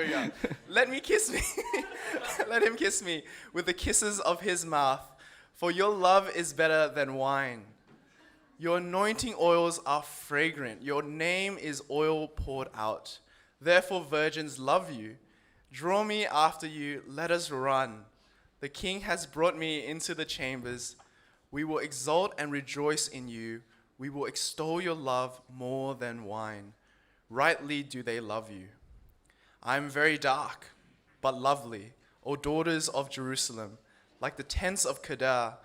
Hallelujah. Let me kiss me. Let him kiss me with the kisses of his mouth, for your love is better than wine. Your anointing oils are fragrant. Your name is oil poured out. Therefore virgins love you. Draw me after you. Let us run. The king has brought me into the chambers. We will exult and rejoice in you. We will extol your love more than wine. Rightly do they love you. I am very dark, but lovely, O daughters of Jerusalem, like the tents of Kedar,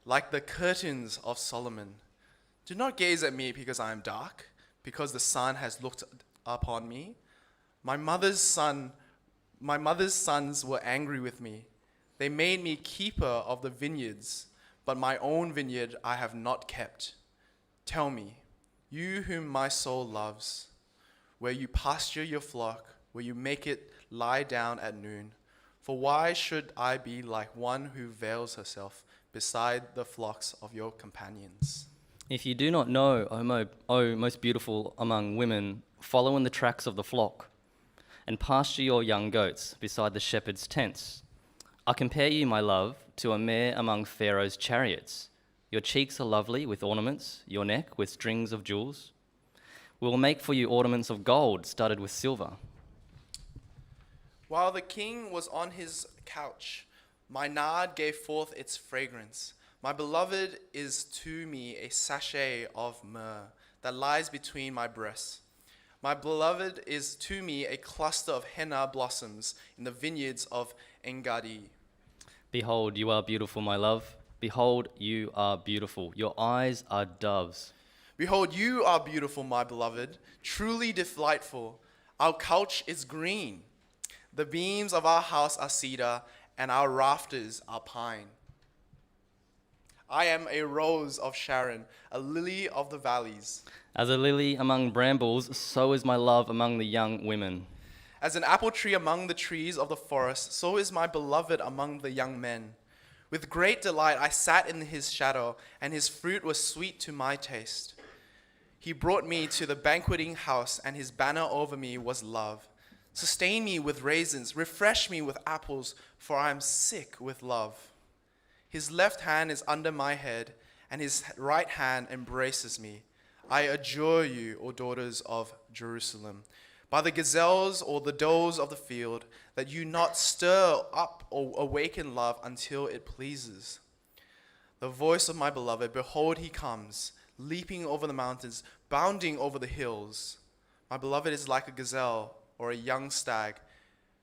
like the curtains of Solomon. Do not gaze at me because I am dark, because the sun has looked upon me. My mother's sons were angry with me. They made me keeper of the vineyards, but my own vineyard I have not kept. Tell me, you whom my soul loves, where you pasture your flock, where you make it lie down at noon. For why should I be like one who veils herself beside the flocks of your companions? If you do not know, O most beautiful among women, follow in the tracks of the flock, and pasture your young goats beside the shepherd's tents. I compare you, my love, to a mare among Pharaoh's chariots. Your cheeks are lovely with ornaments, your neck with strings of jewels. We will make for you ornaments of gold studded with silver. While the king was on his couch, my nard gave forth its fragrance. My beloved is to me a sachet of myrrh that lies between my breasts. My beloved is to me a cluster of henna blossoms in the vineyards of Engadi. Behold, you are beautiful, my love. Behold, you are beautiful. Your eyes are doves. Behold, you are beautiful, my beloved, truly delightful. Our couch is green. The beams of our house are cedar, and our rafters are pine. I am a rose of Sharon, a lily of the valleys. As a lily among brambles, so is my love among the young women. As an apple tree among the trees of the forest, so is my beloved among the young men. With great delight I sat in his shadow, and his fruit was sweet to my taste. He brought me to the banqueting house, and his banner over me was love. Sustain me with raisins, refresh me with apples, for I am sick with love. His left hand is under my head, and his right hand embraces me. I adjure you, O daughters of Jerusalem, by the gazelles or the does of the field, that you not stir up or awaken love until it pleases. The voice of my beloved, behold, he comes, leaping over the mountains, bounding over the hills. My beloved is like a gazelle or a young stag.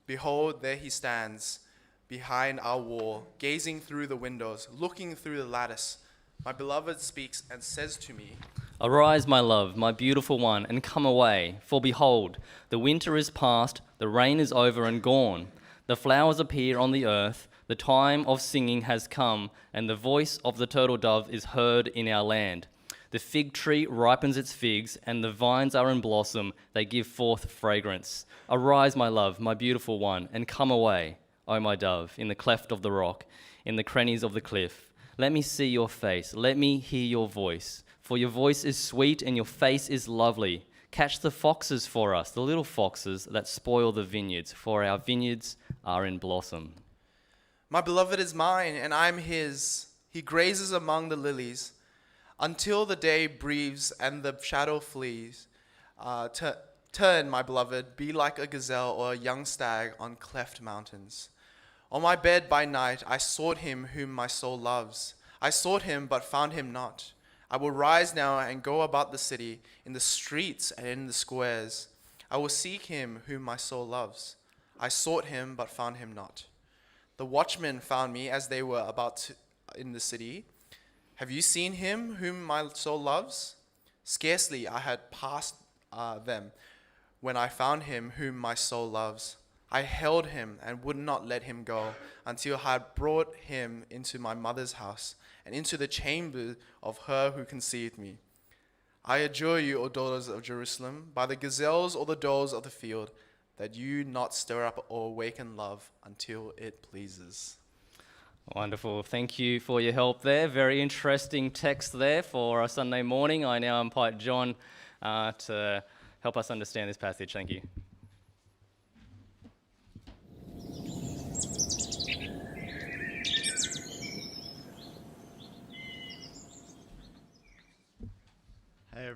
Behold, there he stands behind our wall, gazing through the windows, looking through the lattice. My beloved speaks and says to me, Arise, my love, my beautiful one, and come away. For behold, the winter is past, the rain is over and gone. The flowers appear on the earth, the time of singing has come, and the voice of the turtle dove is heard in our land. The fig tree ripens its figs, and the vines are in blossom, they give forth fragrance. Arise, my love, my beautiful one, and come away, O my dove, in the cleft of the rock, in the crannies of the cliff. Let me see your face, let me hear your voice. For your voice is sweet and your face is lovely. Catch the foxes for us, the little foxes that spoil the vineyards, for our vineyards are in blossom. My beloved is mine, and I am his. He grazes among the lilies, until the day breathes and the shadow flees. Turn, my beloved, be like a gazelle or a young stag on cleft mountains. On my bed by night I sought him whom my soul loves. I sought him, but found him not. I will rise now and go about the city, in the streets and in the squares. I will seek him whom my soul loves. I sought him, but found him not. The watchmen found me as they were in the city. Have you seen him whom my soul loves? Scarcely I had passed them when I found him whom my soul loves. I held him and would not let him go until I had brought him into my mother's house and into the chamber of her who conceived me. I adjure you, O daughters of Jerusalem, by the gazelles or the does of the field, that you not stir up or awaken love until it pleases. Wonderful. Thank you for your help there. Very interesting text there for a Sunday morning. I now invite John to help us understand this passage. Thank you.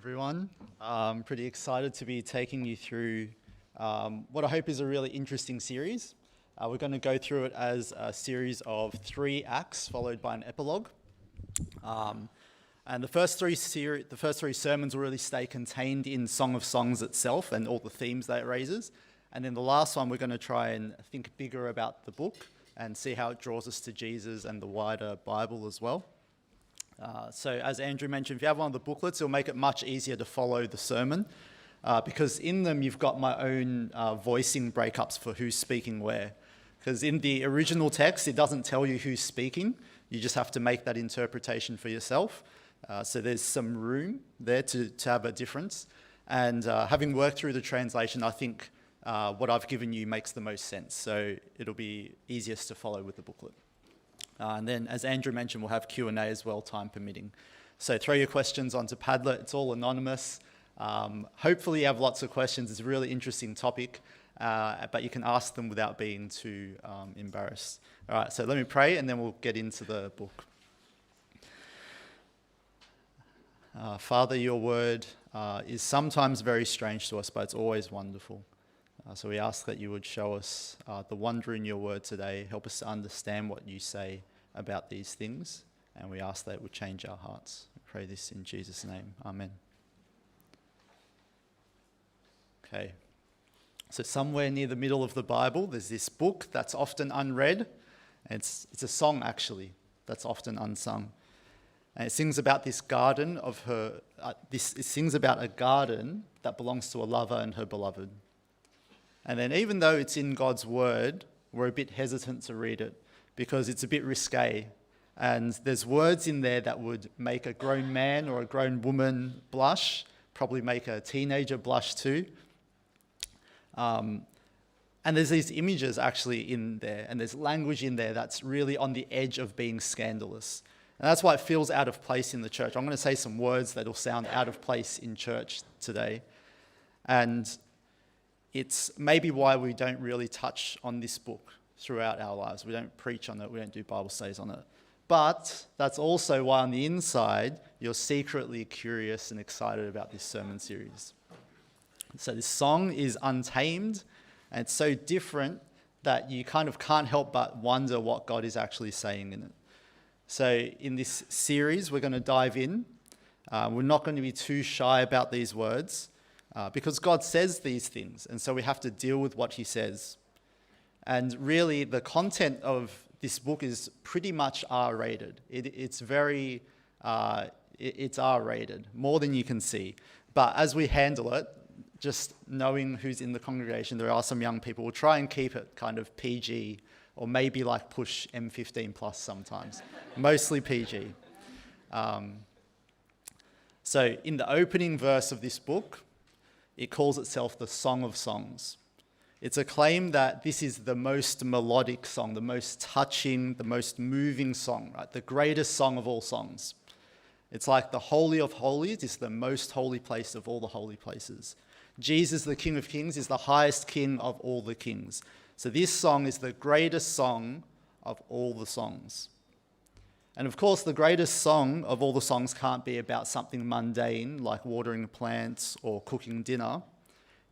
everyone. I'm pretty excited to be taking you through what I hope is a really interesting series. We're going to go through it as a series of 3 acts followed by an epilogue. And the first three sermons will really stay contained in Song of Songs itself and all the themes that it raises. And then the last one, we're going to try and think bigger about the book and see how it draws us to Jesus and the wider Bible as well. So as Andrew mentioned, if you have one of the booklets, it'll make it much easier to follow the sermon because in them you've got my own voicing breakups for who's speaking where. Because in the original text, it doesn't tell you who's speaking. You just have to make that interpretation for yourself. So there's some room there to have a difference. And having worked through the translation, I think what I've given you makes the most sense. So it'll be easiest to follow with the booklet. And then, as Andrew mentioned, we'll have Q&A as well, time permitting. So throw your questions onto Padlet. It's all anonymous. Hopefully you have lots of questions. It's a really interesting topic, but you can ask them without being too embarrassed. All right, so let me pray, and then we'll get into the book. Father, your word is sometimes very strange to us, but it's always wonderful. So we ask that you would show us the wonder in your word today. Help us to understand what you say about these things. And we ask that it would change our hearts. We pray this in Jesus' name. Amen. Okay. So somewhere near the middle of the Bible, there's this book that's often unread. It's a song, actually, that's often unsung. And it sings about this garden of her. It sings about a garden that belongs to a lover and her beloved. And then even though it's in God's word, we're a bit hesitant to read it because it's a bit risque. And there's words in there that would make a grown man or a grown woman blush, probably make a teenager blush too. And there's these images actually in there, and there's language in there that's really on the edge of being scandalous. And that's why it feels out of place in the church. I'm going to say some words that will sound out of place in church today. And it's maybe why we don't really touch on this book throughout our lives. We don't preach on it. We don't do Bible studies on it. But that's also why on the inside, you're secretly curious and excited about this sermon series. So this song is untamed, and it's so different that you kind of can't help but wonder what God is actually saying in it. So in this series, we're going to dive in. We're not going to be too shy about these words. Because God says these things, and so we have to deal with what he says. And really, the content of this book is pretty much R-rated. It's R-rated, more than you can see. But as we handle it, just knowing who's in the congregation, there are some young people, we'll try and keep it kind of PG, or maybe like push M15 plus sometimes. Mostly PG. So in the opening verse of this book, it calls itself the Song of Songs. It's a claim that this is the most melodic song, the most touching, the most moving song, right? The greatest song of all songs. It's like the Holy of Holies is the most holy place of all the holy places. Jesus, the King of Kings, is the highest king of all the kings. So this song is the greatest song of all the songs. And of course, the greatest song of all the songs can't be about something mundane like watering plants or cooking dinner.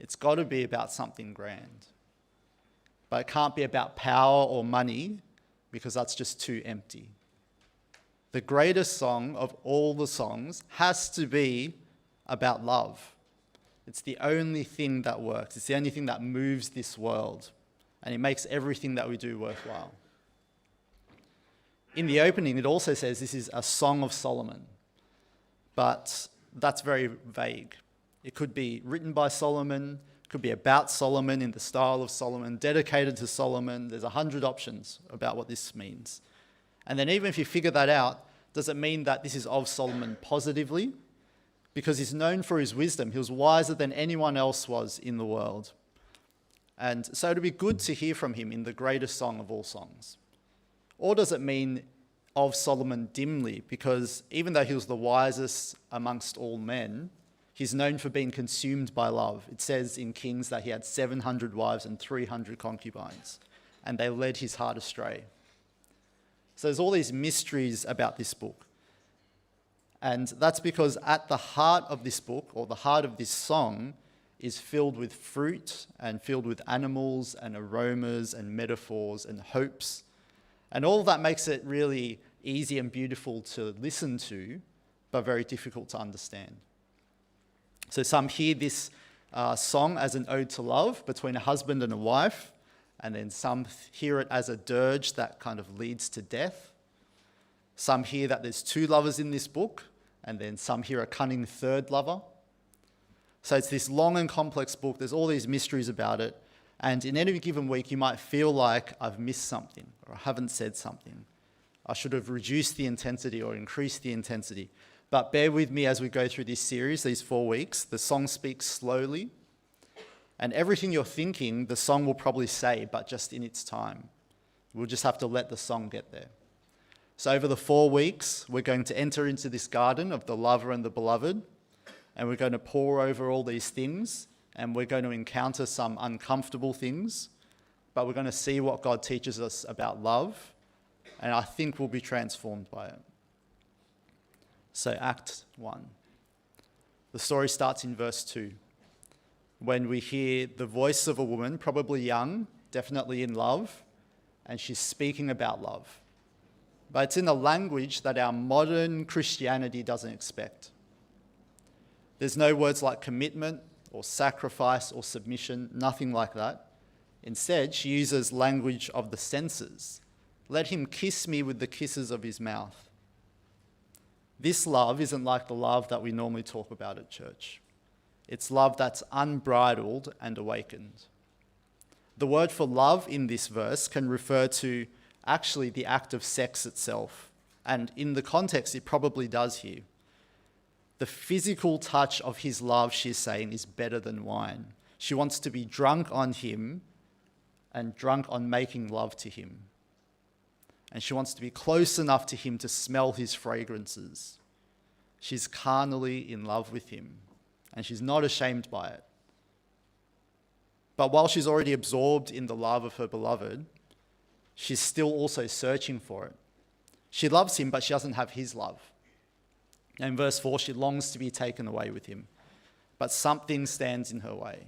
It's got to be about something grand. But it can't be about power or money because that's just too empty. The greatest song of all the songs has to be about love. It's the only thing that works. It's the only thing that moves this world. And it makes everything that we do worthwhile. In the opening, it also says this is a Song of Solomon, but that's very vague. It could be written by Solomon, it could be about Solomon in the style of Solomon, dedicated to Solomon. There's 100 options about what this means. And then even if you figure that out, does it mean that this is of Solomon positively? Because he's known for his wisdom. He was wiser than anyone else was in the world. And so it'd be good to hear from him in the greatest song of all songs. Or does it mean of Solomon dimly? Because even though he was the wisest amongst all men, he's known for being consumed by love. It says in Kings that he had 700 wives and 300 concubines, and they led his heart astray. So there's all these mysteries about this book. And that's because at the heart of this book, or the heart of this song, is filled with fruit and filled with animals and aromas and metaphors and hopes. And all of that makes it really easy and beautiful to listen to, but very difficult to understand. So some hear this song as an ode to love between a husband and a wife, and then some hear it as a dirge that kind of leads to death. Some hear that there's two lovers in this book, and then some hear a cunning third lover. So it's this long and complex book. There's all these mysteries about it. And in any given week, you might feel like I've missed something or I haven't said something. I should have reduced the intensity or increased the intensity. But bear with me as we go through this series, these 4 weeks. The song speaks slowly. And everything you're thinking, the song will probably say, but just in its time. We'll just have to let the song get there. So over the 4 weeks, we're going to enter into this garden of the lover and the beloved. And we're going to pore over all these things, and we're going to encounter some uncomfortable things, but we're going to see what God teaches us about love, and I think we'll be transformed by it. So Act 1. The story starts in verse 2, when we hear the voice of a woman, probably young, definitely in love, and she's speaking about love. But it's in a language that our modern Christianity doesn't expect. There's no words like commitment or sacrifice or submission, nothing like that. Instead, she uses language of the senses. Let him kiss me with the kisses of his mouth. This love isn't like the love that we normally talk about at church. It's love that's unbridled and awakened. The word for love in this verse can refer to actually the act of sex itself. And in the context, it probably does here. The physical touch of his love, she's saying, is better than wine. She wants to be drunk on him and drunk on making love to him. And she wants to be close enough to him to smell his fragrances. She's carnally in love with him, and she's not ashamed by it. But while she's already absorbed in the love of her beloved, she's still also searching for it. She loves him, but she doesn't have his love. And in verse 4, she longs to be taken away with him, but something stands in her way.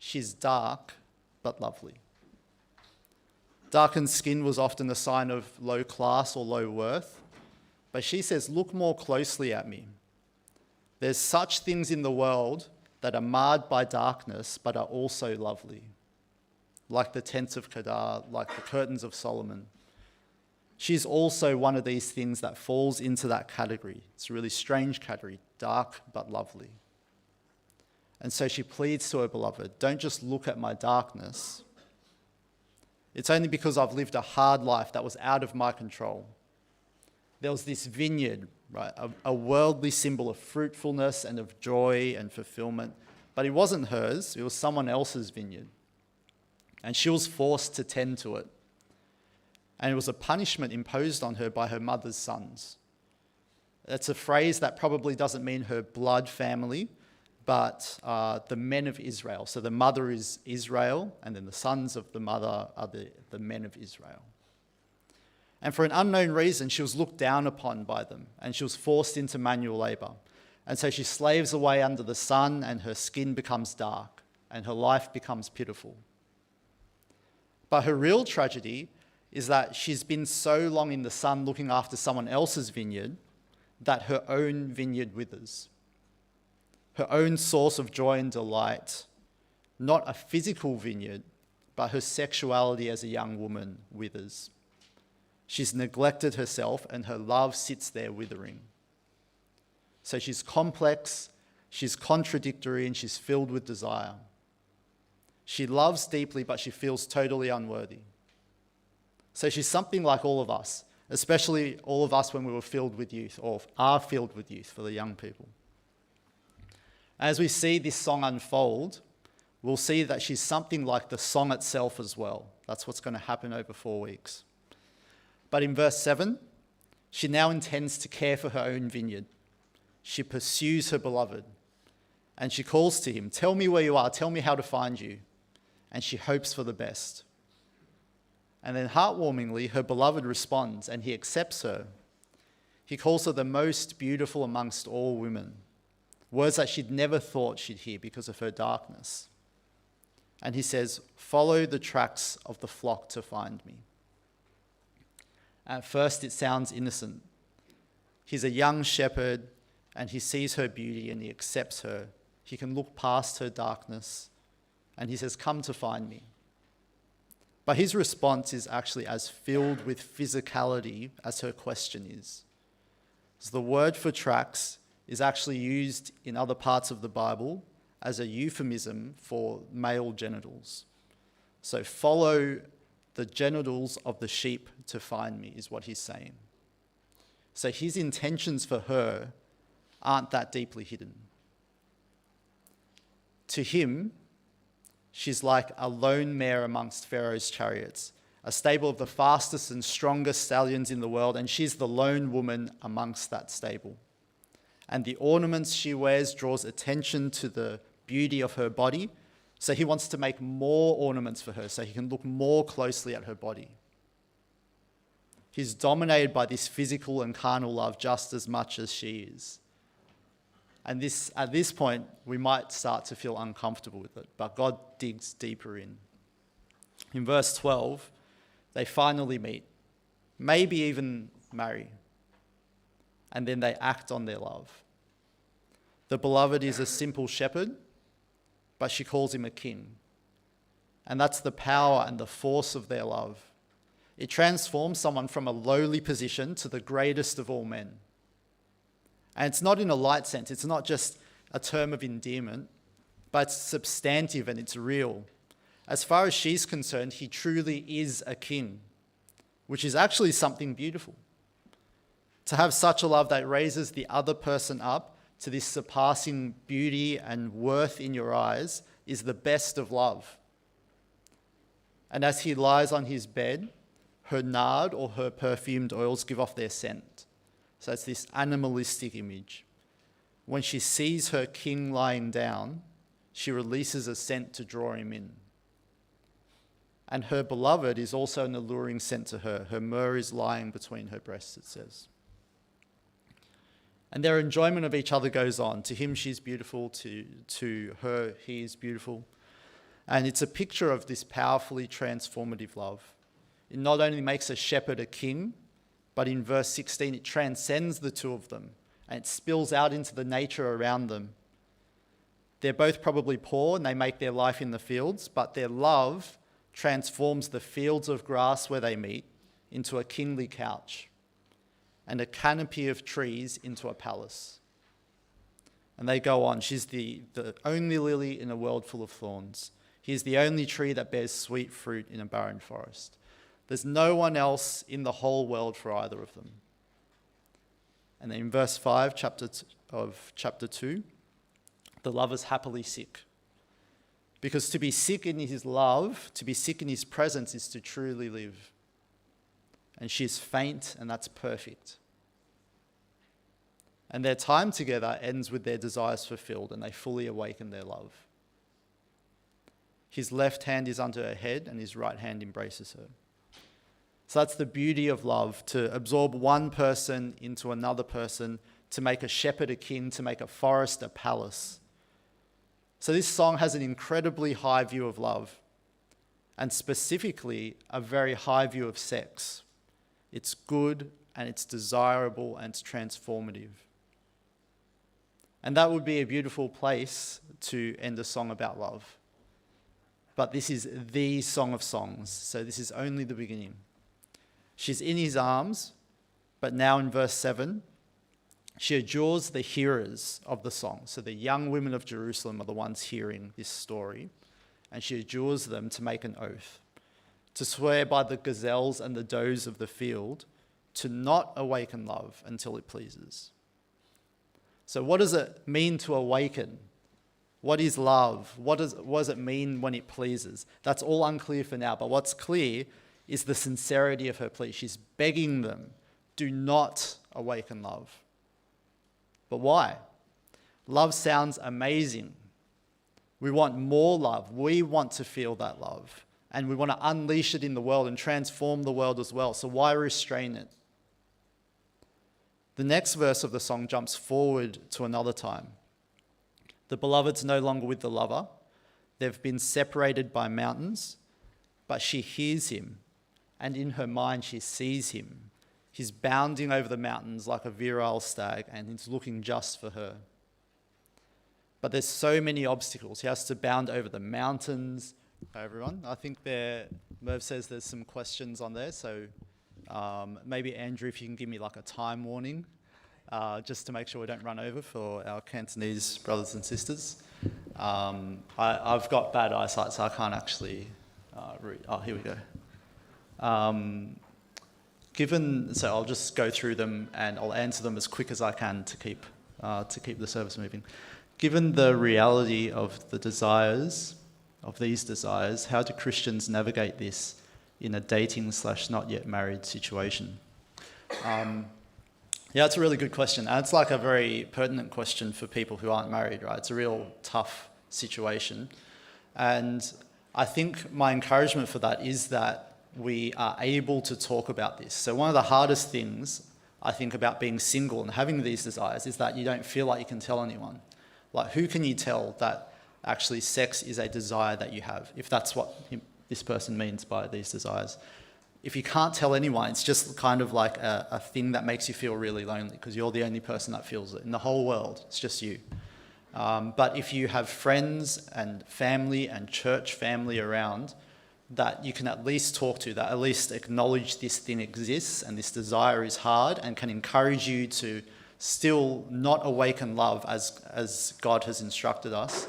She's dark, but lovely. Darkened skin was often a sign of low class or low worth, but she says, look more closely at me. There's such things in the world that are marred by darkness, but are also lovely, like the tents of Kedar, like the curtains of Solomon. She's also one of these things that falls into that category. It's a really strange category, dark but lovely. And so she pleads to her beloved, don't just look at my darkness. It's only because I've lived a hard life that was out of my control. There was this vineyard, right, a worldly symbol of fruitfulness and of joy and fulfillment, but it wasn't hers, it was someone else's vineyard. And she was forced to tend to it. And it was a punishment imposed on her by her mother's sons. That's a phrase that probably doesn't mean her blood family, but the men of Israel. So the mother is Israel, and then the sons of the mother are the men of Israel. And for an unknown reason, she was looked down upon by them, and she was forced into manual labor. And so she slaves away under the sun, and her skin becomes dark, and her life becomes pitiful. But her real tragedy is that she's been so long in the sun looking after someone else's vineyard that her own vineyard withers. Her own source of joy and delight, not a physical vineyard, but her sexuality as a young woman withers. She's neglected herself and her love sits there withering. So she's complex, she's contradictory, and she's filled with desire. She loves deeply, but she feels totally unworthy. So she's something like all of us, especially all of us when we were filled with youth, or are filled with youth for the young people. As we see this song unfold, we'll see that she's something like the song itself as well. That's what's going to happen over 4 weeks. But in verse 7, she now intends to care for her own vineyard. She pursues her beloved, and she calls to him, tell me where you are, tell me how to find you. And she hopes for the best. And then heartwarmingly, her beloved responds, and he accepts her. He calls her the most beautiful amongst all women, words that she'd never thought she'd hear because of her darkness. And he says, "Follow the tracks of the flock to find me." At first it sounds innocent. He's a young shepherd and he sees her beauty and he accepts her. He can look past her darkness and he says, "Come to find me." But his response is actually as filled with physicality as her question is. So the word for tracks is actually used in other parts of the Bible as a euphemism for male genitals. So follow the genitals of the sheep to find me is what he's saying. So his intentions for her aren't that deeply hidden. To him, she's like a lone mare amongst Pharaoh's chariots, a stable of the fastest and strongest stallions in the world, and she's the lone woman amongst that stable. And the ornaments she wears draws attention to the beauty of her body, so he wants to make more ornaments for her so he can look more closely at her body. He's dominated by this physical and carnal love just as much as she is. And at this point, we might start to feel uncomfortable with it, but God digs deeper in. In verse 12, they finally meet, maybe even marry, and then they act on their love. The beloved is a simple shepherd, but she calls him a king. And that's the power and the force of their love. It transforms someone from a lowly position to the greatest of all men. And it's not in a light sense. It's not just a term of endearment, but it's substantive and it's real. As far as she's concerned, he truly is a king, which is actually something beautiful. To have such a love that raises the other person up to this surpassing beauty and worth in your eyes is the best of love. And as he lies on his bed, her nard or her perfumed oils give off their scent. So it's this animalistic image. When she sees her king lying down, she releases a scent to draw him in. And her beloved is also an alluring scent to her. Her myrrh is lying between her breasts, it says. And their enjoyment of each other goes on. To him, she's beautiful. To her, he is beautiful. And it's a picture of this powerfully transformative love. It not only makes a shepherd a king, but in verse 16, it transcends the two of them and it spills out into the nature around them. They're both probably poor and they make their life in the fields, but their love transforms the fields of grass where they meet into a kingly couch and a canopy of trees into a palace. And they go on. She's the only lily in a world full of thorns. He's the only tree that bears sweet fruit in a barren forest. There's no one else in the whole world for either of them. And then in verse 5 of chapter 2, the lover's happily sick. Because to be sick in his love, to be sick in his presence is to truly live. And she's faint, and that's perfect. And their time together ends with their desires fulfilled, and they fully awaken their love. His left hand is under her head, and his right hand embraces her. So that's the beauty of love, to absorb one person into another person, to make a shepherd a king, to make a forest a palace. So this song has an incredibly high view of love, and specifically a very high view of sex. It's good, and it's desirable, and it's transformative. And that would be a beautiful place to end a song about love. But this is the Song of Songs, so this is only the beginning. She's in his arms, but now in verse 7, she adjures the hearers of the song. So the young women of Jerusalem are the ones hearing this story, and she adjures them to make an oath, to swear by the gazelles and the does of the field, to not awaken love until it pleases. So what does it mean to awaken? What is love? What does it mean when it pleases? That's all unclear for now, but what's clear is the sincerity of her plea. She's begging them, do not awaken love. But why? Love sounds amazing. We want more love. We want to feel that love. And we want to unleash it in the world and transform the world as well. So why restrain it? The next verse of the song jumps forward to another time. The beloved's no longer with the lover. They've been separated by mountains, but she hears him, and in her mind she sees him. He's bounding over the mountains like a virile stag, and he's looking just for her. But there's so many obstacles. He has to bound over the mountains. Hi, everyone. I think Merv says there's some questions on there, so maybe Andrew, if you can give me like a time warning, just to make sure we don't run over for our Cantonese brothers and sisters. I've got bad eyesight, so I can't actually read. Oh, here we go. So I'll just go through them and I'll answer them as quick as I can to keep the service moving. Given the reality of the desires, of these desires, how do Christians navigate this in a dating/not yet married situation? Yeah, it's a really good question. And it's like a very pertinent question for people who aren't married, right? It's a real tough situation. And I think my encouragement for that is that we are able to talk about this. So one of the hardest things I think about being single and having these desires is that you don't feel like you can tell anyone. Like, who can you tell that actually sex is a desire that you have, if that's what this person means by these desires? If you can't tell anyone, it's just kind of like a thing that makes you feel really lonely because you're the only person that feels it in the whole world. It's just you. But if you have friends and family and church family around that you can at least talk to, that at least acknowledge this thing exists and this desire is hard and can encourage you to still not awaken love as God has instructed us,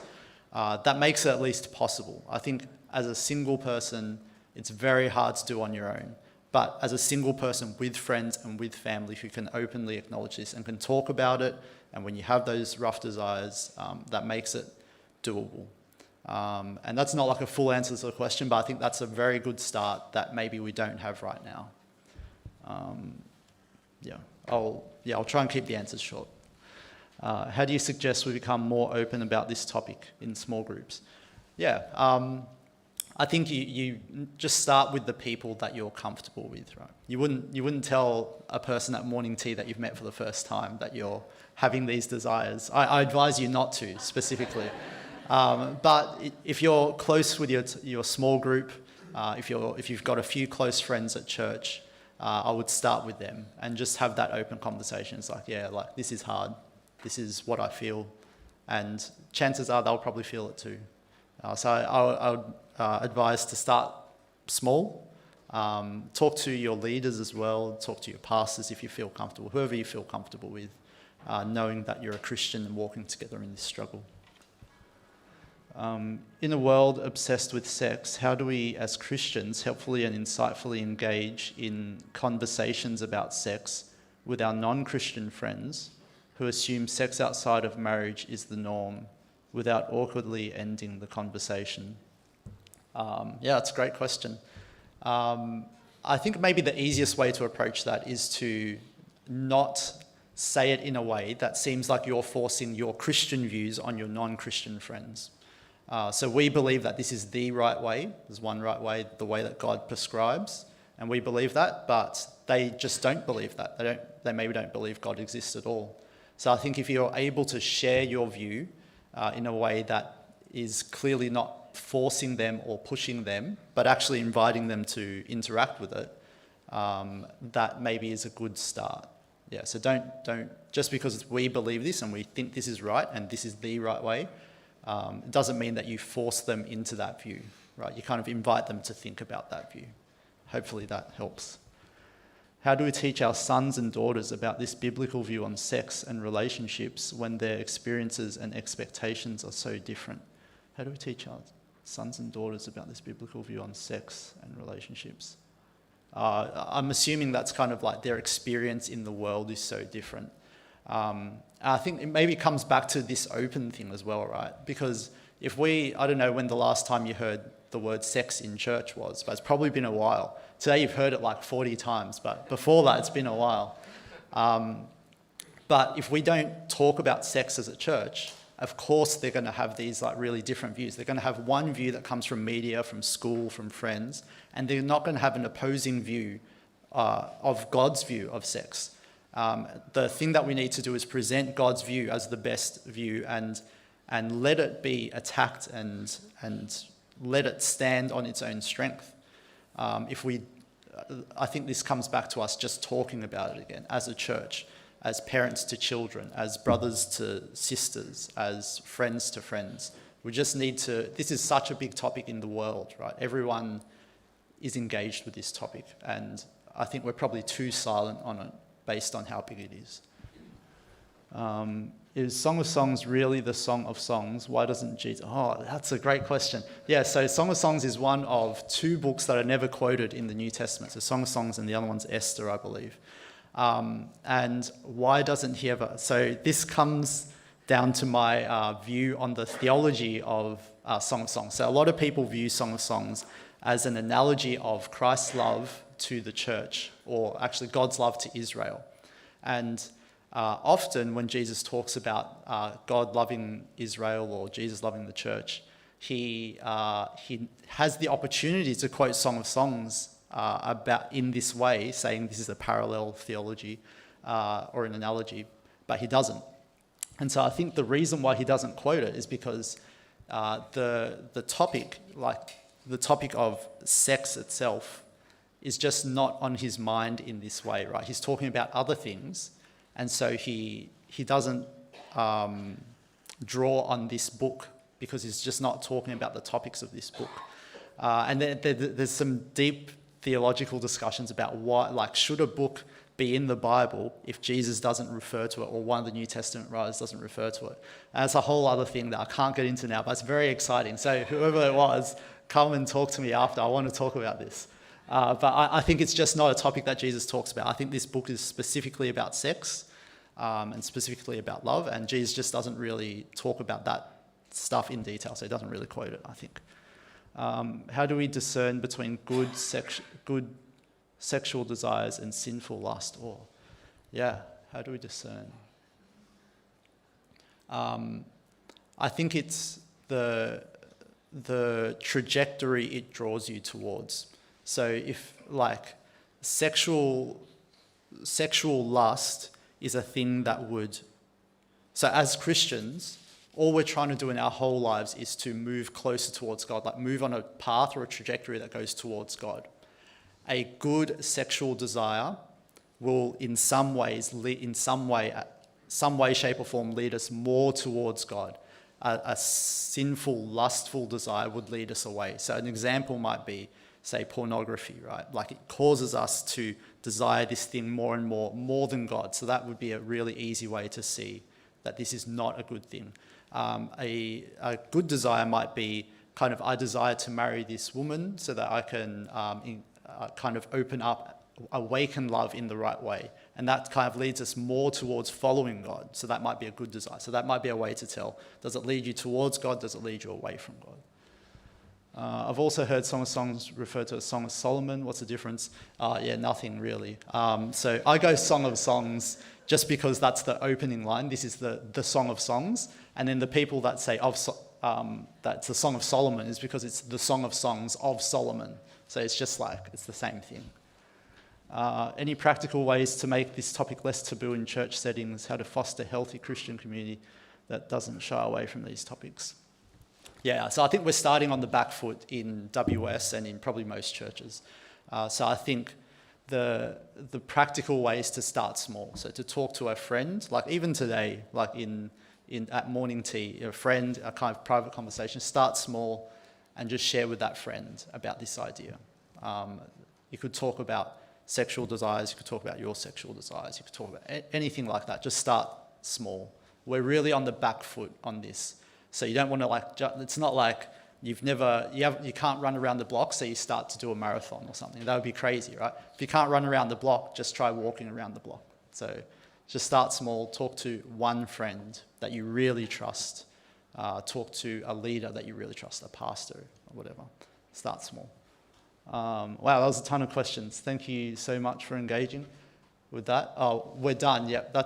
that makes it at least possible. I think as a single person, it's very hard to do on your own. But as a single person with friends and with family who can openly acknowledge this and can talk about it, and when you have those rough desires, that makes it doable. And that's not like a full answer to the question, but I think that's a very good start that maybe we don't have right now. I'll try and keep the answers short. How do you suggest we become more open about this topic in small groups? I think you just start with the people that you're comfortable with, right? You wouldn't tell a person at morning tea that you've met for the first time that you're having these desires. I advise you not to specifically. But if you're close with your small group, if you've got a few close friends at church, I would start with them and just have that open conversation. It's like, this is hard. This is what I feel. And chances are they'll probably feel it too. So I would advise to start small. Talk to your leaders as well. Talk to your pastors if you feel comfortable, whoever you feel comfortable with, knowing that you're a Christian and walking together in this struggle. In a world obsessed with sex, how do we as Christians helpfully and insightfully engage in conversations about sex with our non-Christian friends who assume sex outside of marriage is the norm without awkwardly ending the conversation? It's a great question. I think maybe the easiest way to approach that is to not say it in a way that seems like you're forcing your Christian views on your non-Christian friends. So we believe that this is the right way. There's one right way, the way that God prescribes, and we believe that, but they just don't believe that. They maybe don't believe God exists at all. So I think if you're able to share your view in a way that is clearly not forcing them or pushing them, but actually inviting them to interact with it, that maybe is a good start. So don't just because we believe this and we think this is right and this is the right way, it doesn't mean that you force them into that view, right? You kind of invite them to think about that view. Hopefully that helps. How do we teach our sons and daughters about this biblical view on sex and relationships when their experiences and expectations are so different? How do we teach our sons and daughters about this biblical view on sex and relationships? I'm assuming that's kind of like their experience in the world is so different. I think it maybe comes back to this open thing as well, right? Because I don't know when the last time you heard the word sex in church was, but it's probably been a while. Today you've heard it like 40 times, but before that it's been a while. But if we don't talk about sex as a church, of course they're going to have these like really different views. They're going to have one view that comes from media, from school, from friends, and they're not going to have an opposing view of God's view of sex. The thing that we need to do is present God's view as the best view and let it be attacked and let it stand on its own strength. I think this comes back to us just talking about it again as a church, as parents to children, as brothers to sisters, as friends to friends. We just need to, this is such a big topic in the world, right? Everyone is engaged with this topic, and I think we're probably too silent on it based on how big it is. Is Song of Songs really the Song of Songs? Why doesn't Jesus... Oh, that's a great question. Yeah, so Song of Songs is one of two books that are never quoted in the New Testament. So Song of Songs and the other one's Esther, I believe. And why doesn't he ever... So this comes down to my view on the theology of Song of Songs. So a lot of people view Song of Songs as an analogy of Christ's love to the church, or actually God's love to Israel. And often when Jesus talks about God loving Israel or Jesus loving the church, he has the opportunity to quote Song of Songs about in this way, saying this is a parallel theology or an analogy, but he doesn't. And so I think the reason why he doesn't quote it is because the topic, like the topic of sex itself, is just not on his mind in this way, right? He's talking about other things, and so he doesn't draw on this book because he's just not talking about the topics of this book. And there's some deep theological discussions about what, like, should a book be in the Bible if Jesus doesn't refer to it, or one of the New Testament writers doesn't refer to it. And it's a whole other thing that I can't get into now, but it's very exciting. So whoever it was, come and talk to me after. I want to talk about this. But I think it's just not a topic that Jesus talks about. I think this book is specifically about sex and specifically about love, and Jesus just doesn't really talk about that stuff in detail, so he doesn't really quote it, I think. How do we discern between good sexual desires and sinful lust? Or, yeah, how do we discern? I think it's the trajectory it draws you towards. So if, like, sexual lust is a thing that would... So as Christians, all we're trying to do in our whole lives is to move closer towards God, like move on a path or a trajectory that goes towards God. A good sexual desire will in some way, shape or form, lead us more towards God. A sinful, lustful desire would lead us away. So an example might be, say, pornography, right? Like, it causes us to desire this thing more and more than God. So that would be a really easy way to see that this is not a good thing. A good desire might be kind of, I desire to marry this woman so that I can kind of awaken love in the right way. And that kind of leads us more towards following God. So that might be a good desire. So that might be a way to tell. Does it lead you towards God? Does it lead you away from God? I've also heard Song of Songs referred to as Song of Solomon. What's the difference? Yeah, nothing really. So I go Song of Songs just because that's the opening line. This is the Song of Songs. And then the people that say that's the Song of Solomon is because it's the Song of Songs of Solomon. So it's just like, it's the same thing. Any practical ways to make this topic less taboo in church settings? How to foster a healthy Christian community that doesn't shy away from these topics? Yeah, so I think we're starting on the back foot in WS and in probably most churches. So I think the practical way is to start small. So to talk to a friend, like even today, like at morning tea, a friend, a kind of private conversation, start small and just share with that friend about this idea. You could talk about sexual desires, you could talk about your sexual desires, you could talk about anything like that. Just start small. We're really on the back foot on this. So you don't want to it's not like you can't run around the block, so you start to do a marathon or something. That would be crazy, right? If you can't run around the block, just try walking around the block. So just start small, talk to one friend that you really trust, talk to a leader that you really trust, a pastor or whatever. Start small. Wow, that was a ton of questions. Thank you so much for engaging with that. Oh, we're done. Yep, that's